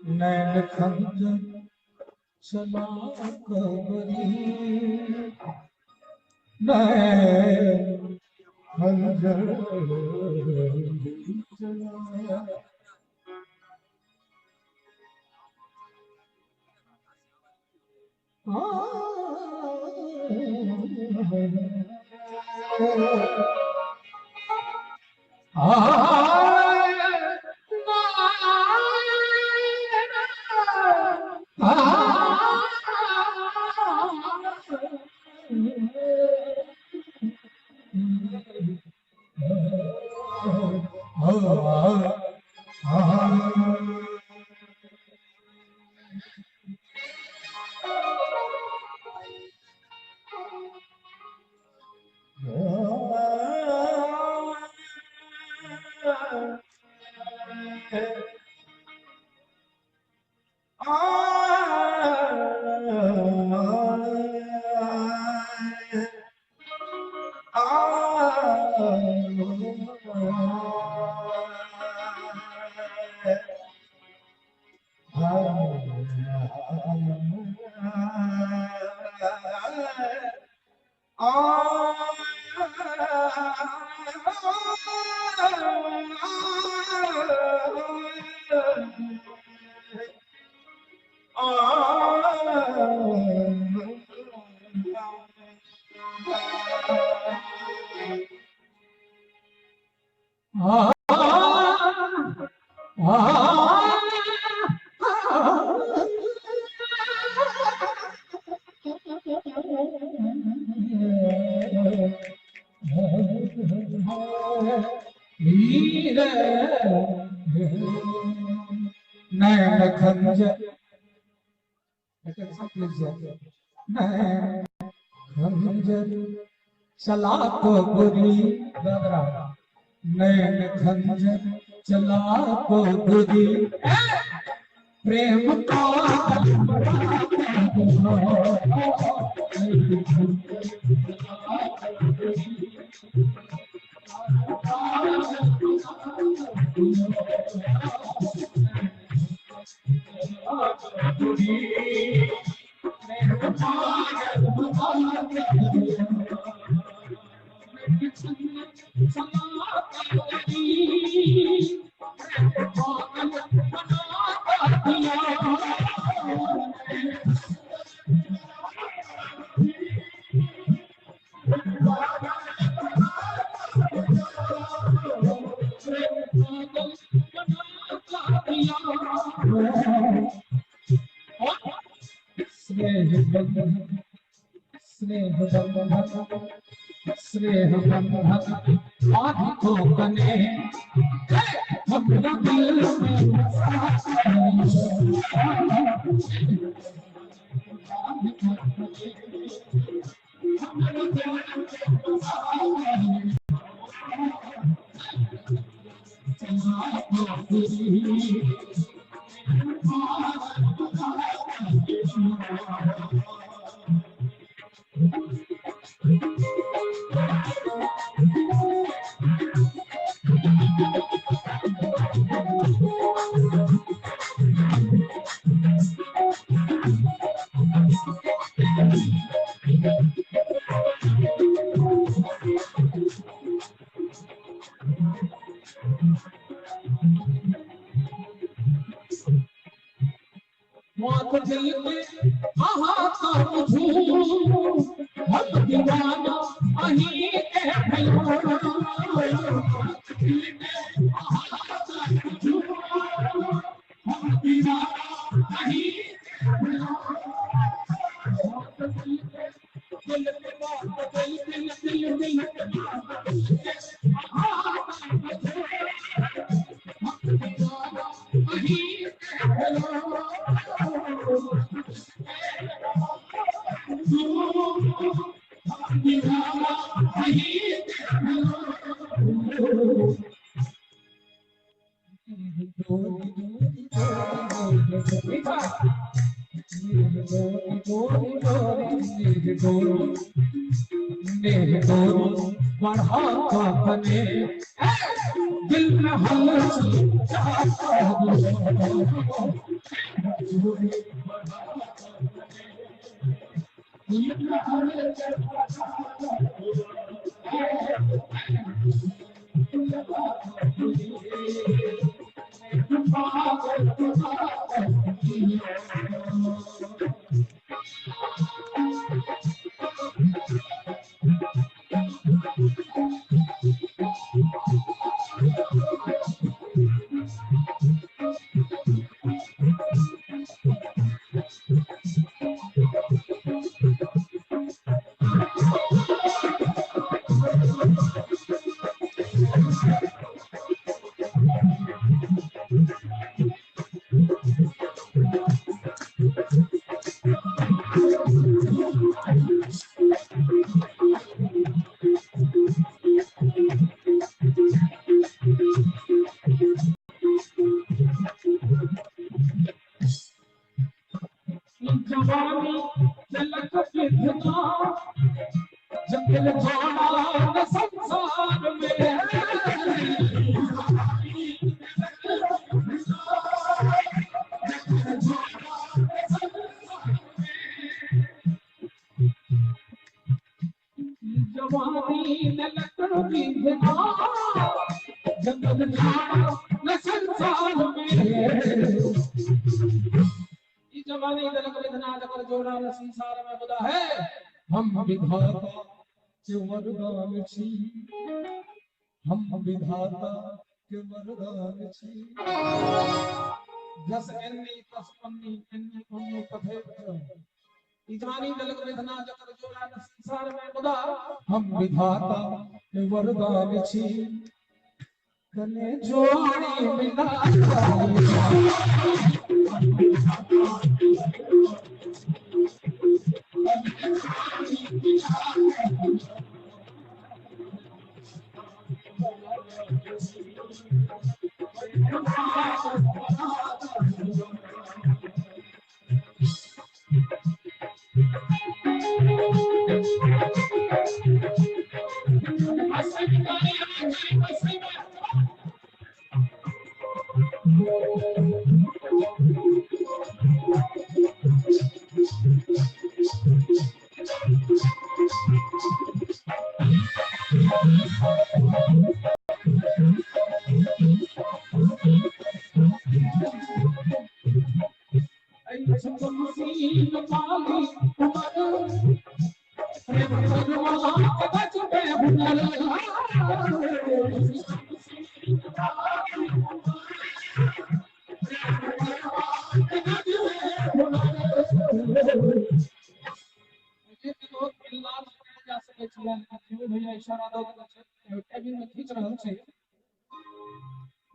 नैन खंजर चला कबरी नैन खंजर चला नैन खंजर खंजर चला को बुरी नैन खंजर चला को बुरी प्रेम का स्नेह आदि को कने हमरा दिल में मौत दिल में हाहाकार झूम हम दीवाना अही के भयो दिल में हाहाकार झूम हम दीवाना अही दिल में मौत दिल दिल में हलचल जवानी ललक विधना जंगल जोड़ा संसार में जवानी ललक विधना जंगल जोड़ा संसार में जवानी दलक विधना जकर जोड़ा न संसार में बुदा है हम विधाता के वरदान छी हम विधाता के वरदान छी जस एन्नी तस्पन्नी एन्नी उन्नी कथे जवानी दलक विधना जकर जोड़ा न संसार में बुदा हम विधाता के वरदान छी कने जोड़ी मिला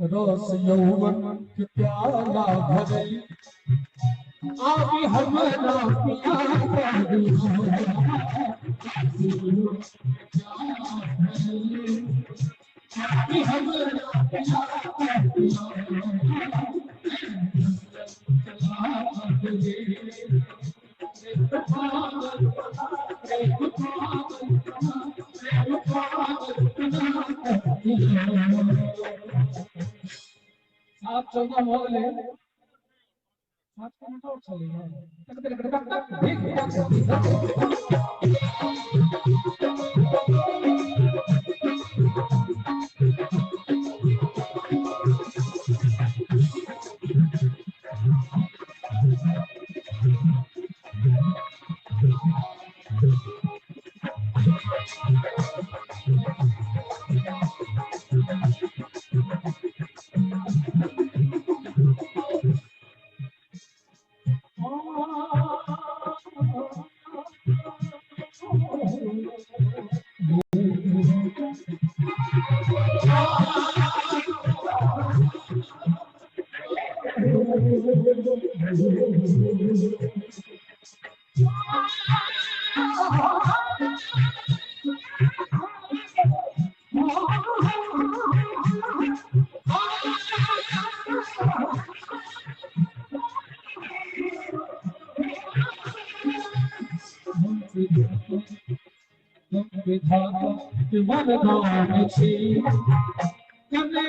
रस यौवन के प्याला भरे आवी हमरा पिया आवी हमरा आप 14 हो गए 7 मिनट और चलेगा विधाता के वरदान छी कने